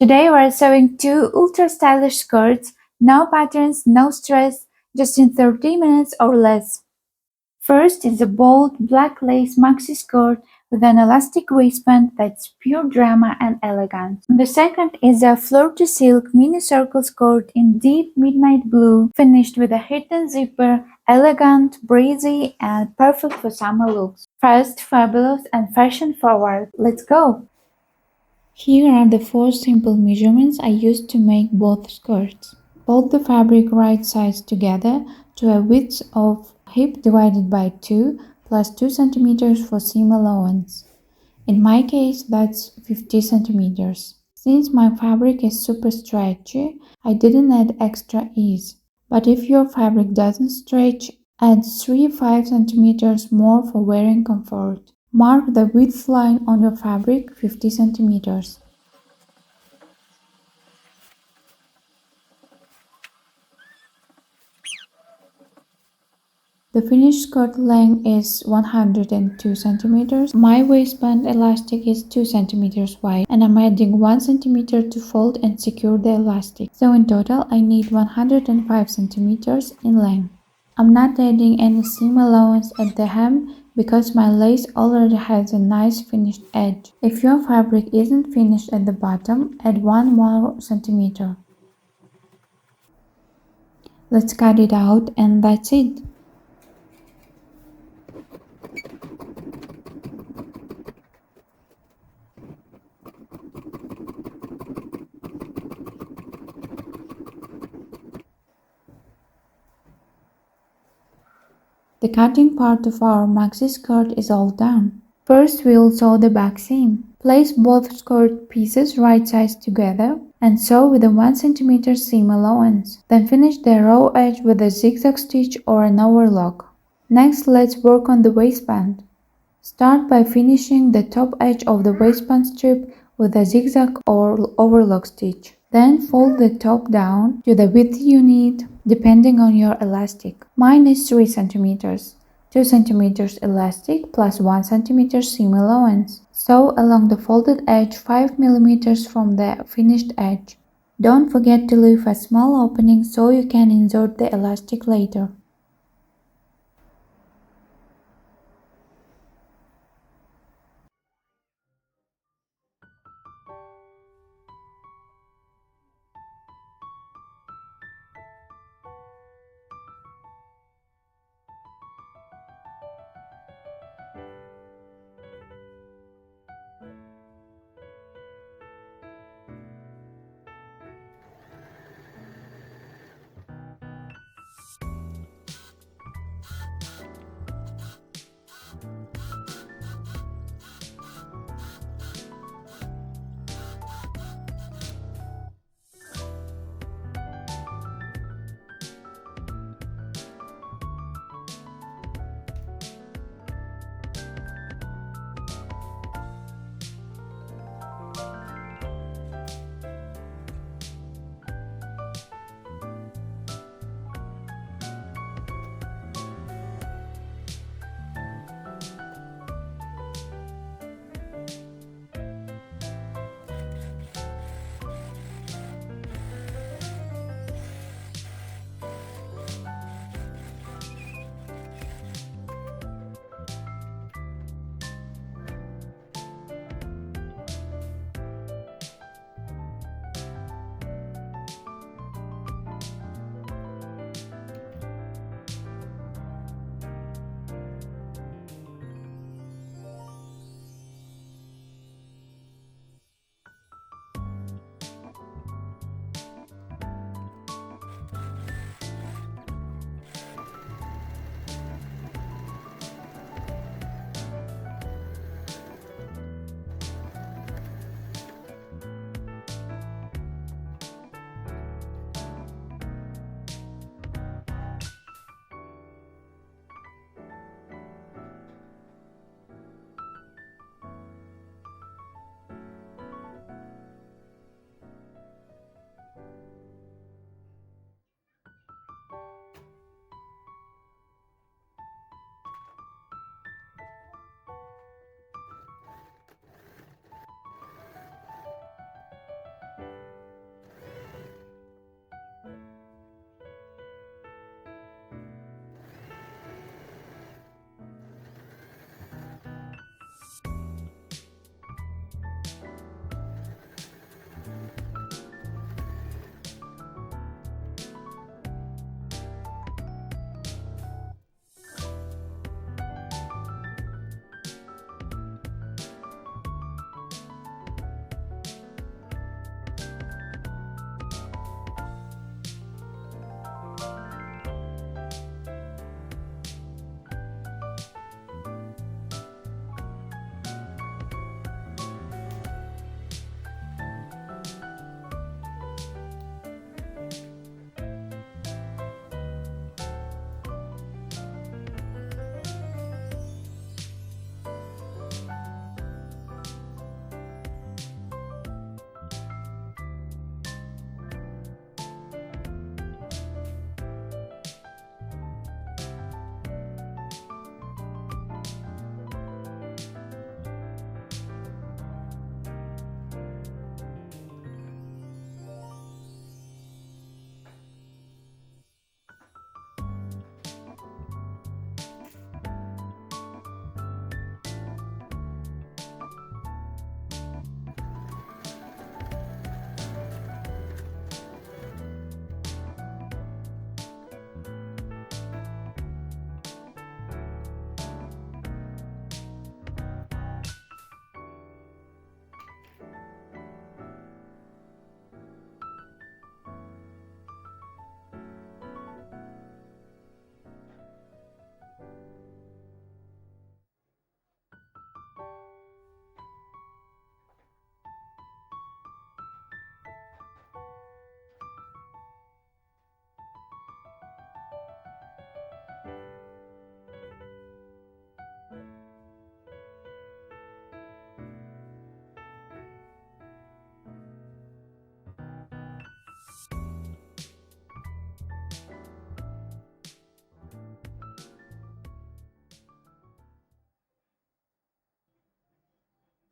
Today we're sewing two ultra stylish skirts, no patterns, no stress, just in 30 minutes or less. First is a bold black lace maxi skirt with an elastic waistband that's pure drama and elegance. The second is a floor to silk mini circle skirt in deep midnight blue, finished with a hidden zipper, elegant, breezy, and perfect for summer looks. Fast, fabulous, and fashion forward. Let's go! Here are the 4 simple measurements I used to make both skirts. Fold the fabric right sides together to a width of hip divided by 2 plus 2 cm for seam allowance. In my case, that's 50 cm. Since my fabric is super stretchy, I didn't add extra ease. But if your fabric doesn't stretch, add 3-5 cm more for wearing comfort. Mark the width line on your fabric 50 cm. The finished skirt length is 102 cm. My waistband elastic is 2 cm wide and I'm adding 1 cm to fold and secure the elastic. So in total I need 105 cm in length. I'm not adding any seam allowance at the hem because my lace already has a nice finished edge. If your fabric isn't finished at the bottom, add 1 more centimeter. Let's cut it out and that's it. The cutting part of our maxi skirt is all done. First we'll sew the back seam. Place both skirt pieces right sides together and sew with a 1 cm seam allowance. Then finish the raw edge with a zigzag stitch or an overlock. Next let's work on the waistband. Start by finishing the top edge of the waistband strip with a zigzag or overlock stitch. Then fold the top down to the width you need depending on your elastic. Mine is 3 cm. 2 cm elastic plus 1 cm seam allowance. Sew along the folded edge 5 mm from the finished edge. Don't forget to leave a small opening so you can insert the elastic later.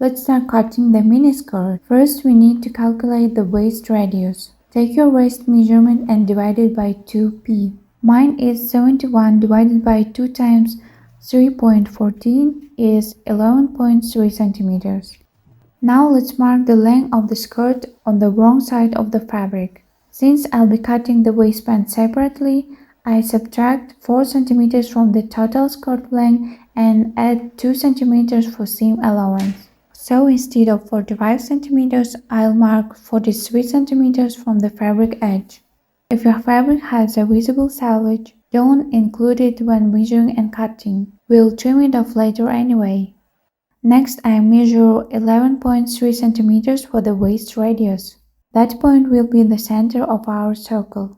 Let's start cutting the miniskirt. First, we need to calculate the waist radius. Take your waist measurement and divide it by 2p. Mine is 71 divided by 2 times 3.14 is 11.3 centimeters. Now let's mark the length of the skirt on the wrong side of the fabric. Since I'll be cutting the waistband separately, I subtract 4 centimeters from the total skirt length and add 2 centimeters for seam allowance. So instead of 45 centimeters, I'll mark 43 centimeters from the fabric edge. If your fabric has a visible selvage, don't include it when measuring and cutting. We'll trim it off later anyway. Next, I measure 11.3 centimeters for the waist radius. That point will be the center of our circle.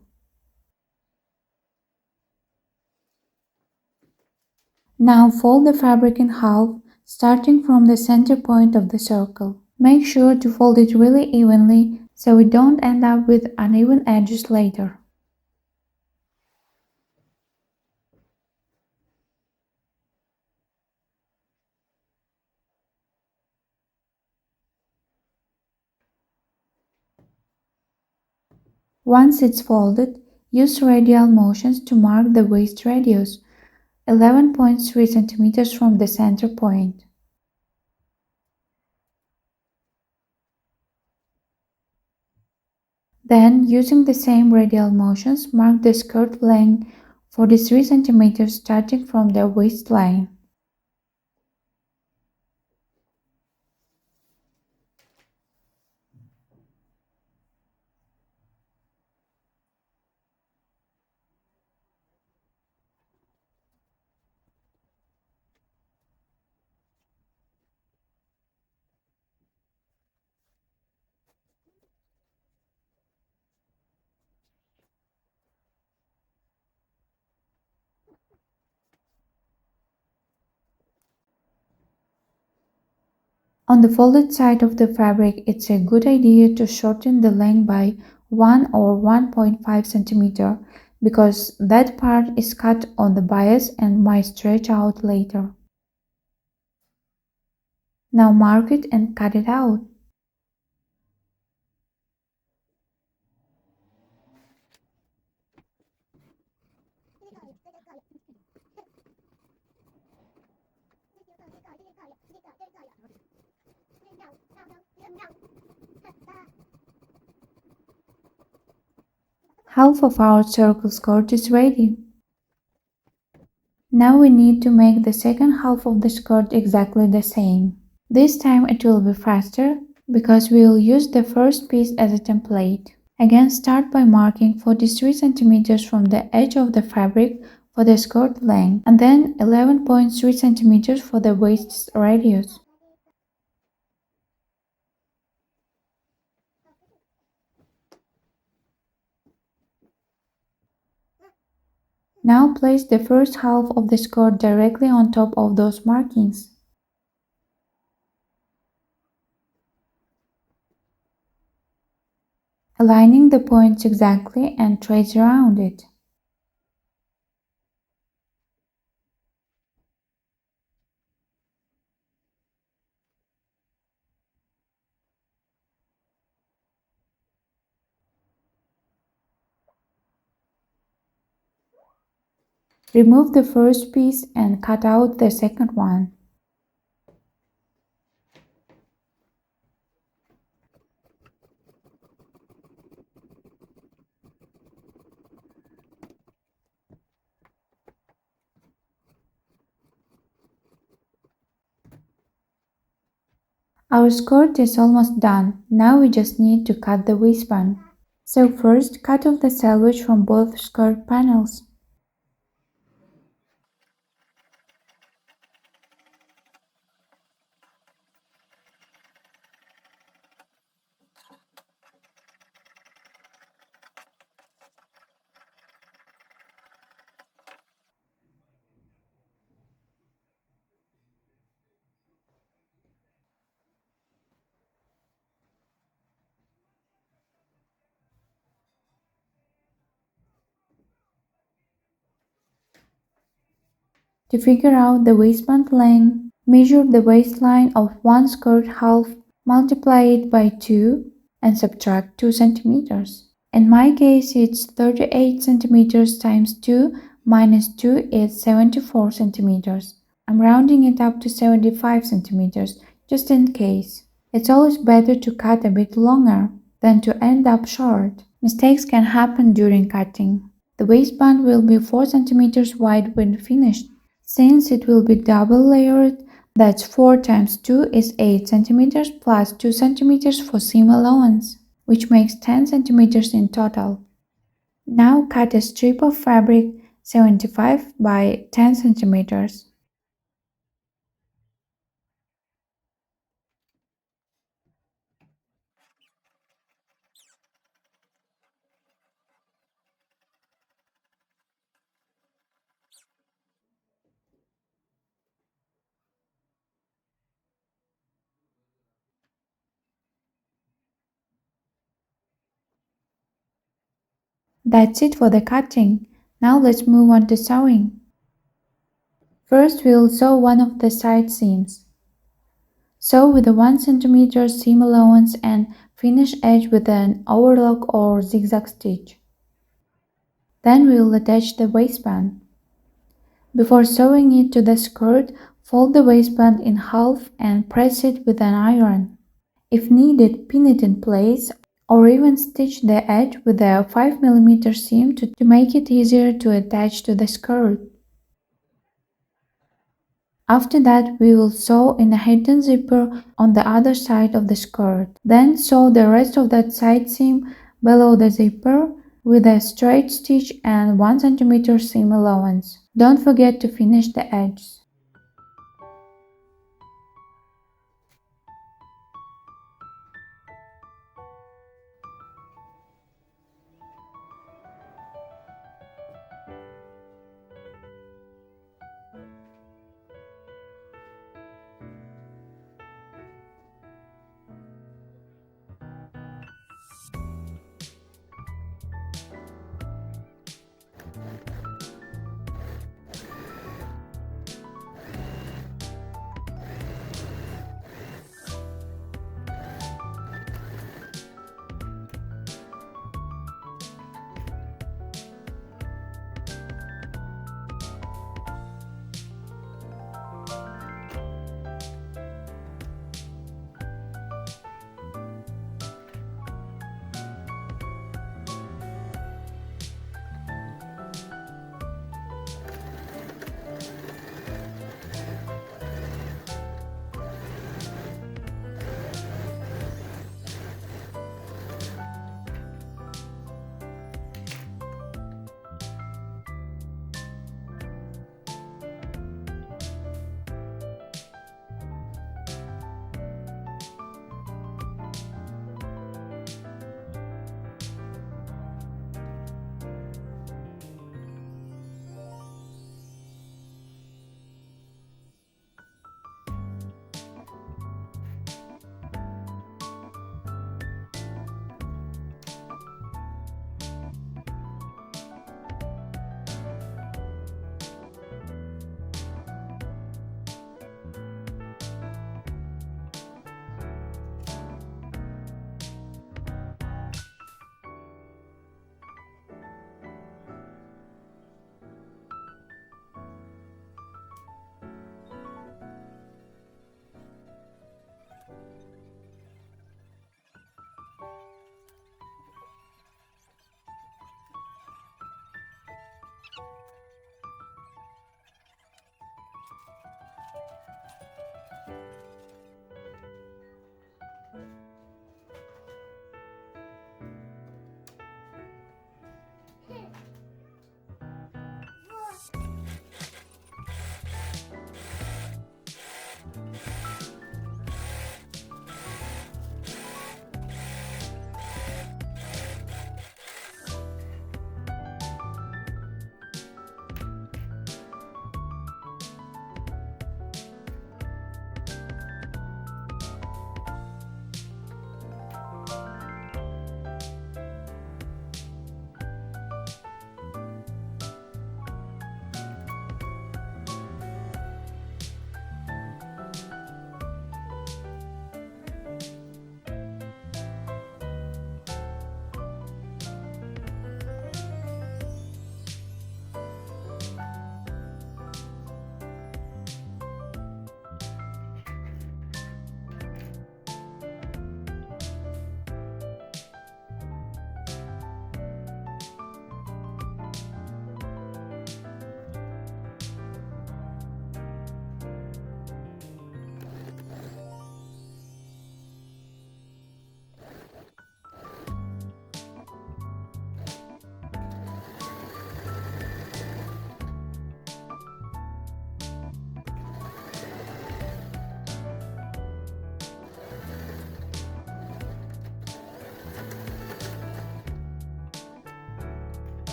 Now fold the fabric in half, starting from the center point of the circle. Make sure to fold it really evenly so we don't end up with uneven edges later. Once it's folded, use radial motions to mark the waist radius, 11.3 centimeters from the center point. Then, using the same radial motions, mark the skirt length 43 centimeters starting from the waistline. On the folded side of the fabric, it's a good idea to shorten the length by 1 or 1.5 centimeter because that part is cut on the bias and might stretch out later. Now mark it and cut it out. Half of our circle skirt is ready. Now we need to make the second half of the skirt exactly the same. This time it will be faster because we will use the first piece as a template. Again, start by marking 43 centimeters from the edge of the fabric for the skirt length and then 11.3 centimeters for the waist radius. Now place the first half of the skirt directly on top of those markings. Aligning the points exactly and trace around it. Remove the first piece and cut out the second one. Our skirt is almost done. Now we just need to cut the waistband. So first, cut off the selvage from both skirt panels. To figure out the waistband length, Measure the waistline of one skirt half, multiply it by 2 and subtract 2 centimeters. In my case, it's 38 centimeters times 2 minus 2 is 74 centimeters. I'm rounding it up to 75 centimeters, just in case. It's always better to cut a bit longer than to end up short. Mistakes can happen during cutting. The waistband will be 4 centimeters wide when finished. Since it will be double layered, that's 4 times 2 is 8 centimeters plus 2 centimeters for seam allowance, which makes 10 centimeters in total. Now cut a strip of fabric 75 by 10 centimeters. That's it for the cutting. Now let's move on to sewing. First we'll sew one of the side seams. Sew with a 1 centimeter seam allowance and finish edge with an overlock or zigzag stitch. Then we'll attach the waistband. Before sewing it to the skirt, fold the waistband in half and press it with an iron. If needed, pin it in place or even stitch the edge with a 5 mm seam to make it easier to attach to the skirt. After that, we will sew in a hidden zipper on the other side of the skirt. Then sew the rest of that side seam below the zipper with a straight stitch and 1 centimeter seam allowance. Don't forget to finish the edges.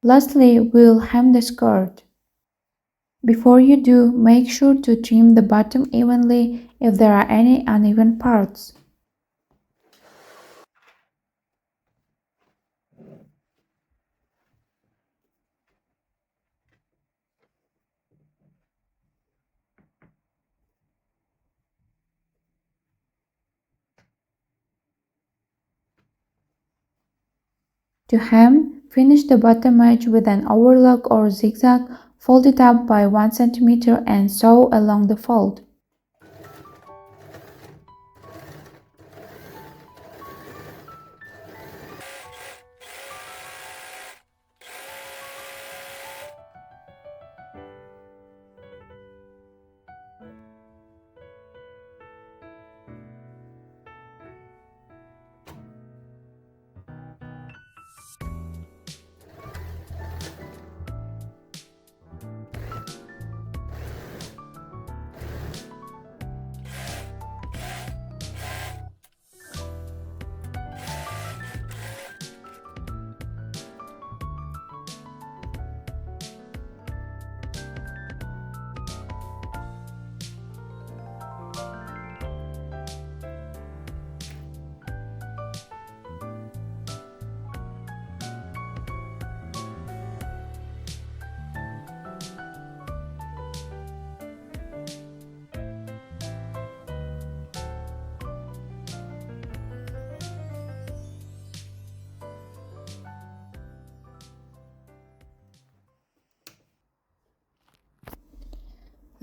Lastly, we'll hem the skirt. Before you do, make sure to trim the bottom evenly if there are any uneven parts. To hem, finish the bottom edge with an overlock or zigzag, fold it up by 1 cm and sew along the fold.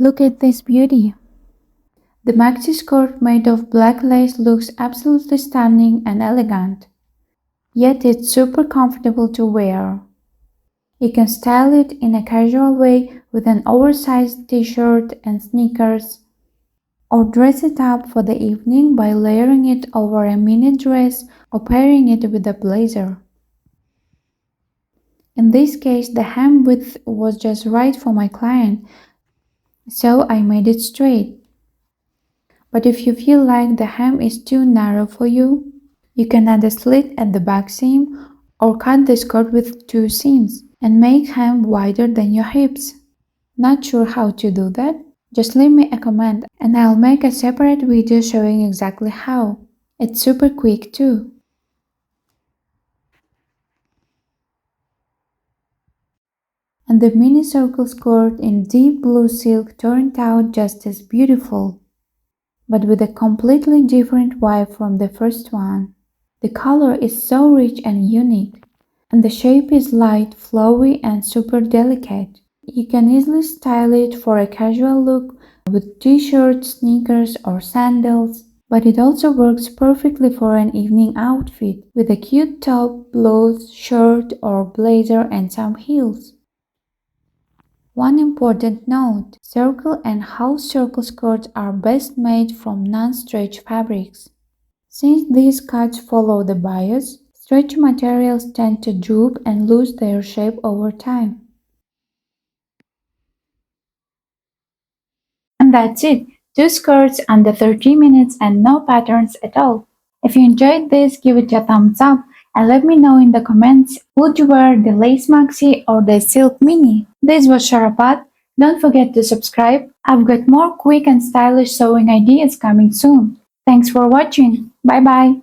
Look at this beauty! The maxi skirt made of black lace looks absolutely stunning and elegant. Yet it's super comfortable to wear. You can style it in a casual way with an oversized t-shirt and sneakers, or dress it up for the evening by layering it over a mini dress or pairing it with a blazer. In this case, the hem width was just right for my client, so I made it straight. But if you feel like the hem is too narrow for you, you can add a slit at the back seam or cut the skirt with 2 seams and make hem wider than your hips. Not sure how to do that? Just leave me a comment and I'll make a separate video showing exactly how. It's super quick too. And the mini circle skirt in deep blue silk turned out just as beautiful, but with a completely different vibe from the first one. The color is so rich and unique, and the shape is light, flowy, and super delicate. You can easily style it for a casual look with t-shirts, sneakers, or sandals, but it also works perfectly for an evening outfit with a cute top, blouse, shirt, or blazer, and some heels. One important note: circle and half circle skirts are best made from non-stretch fabrics. Since these cuts follow the bias, stretch materials tend to droop and lose their shape over time. And that's it. 2 skirts under 30 minutes and no patterns at all. If you enjoyed this, give it a thumbs up and let me know in the comments, would you wear the lace maxi or the silk mini? This was Sharapat. Don't forget to subscribe. I've got more quick and stylish sewing ideas coming soon. Thanks for watching. Bye bye.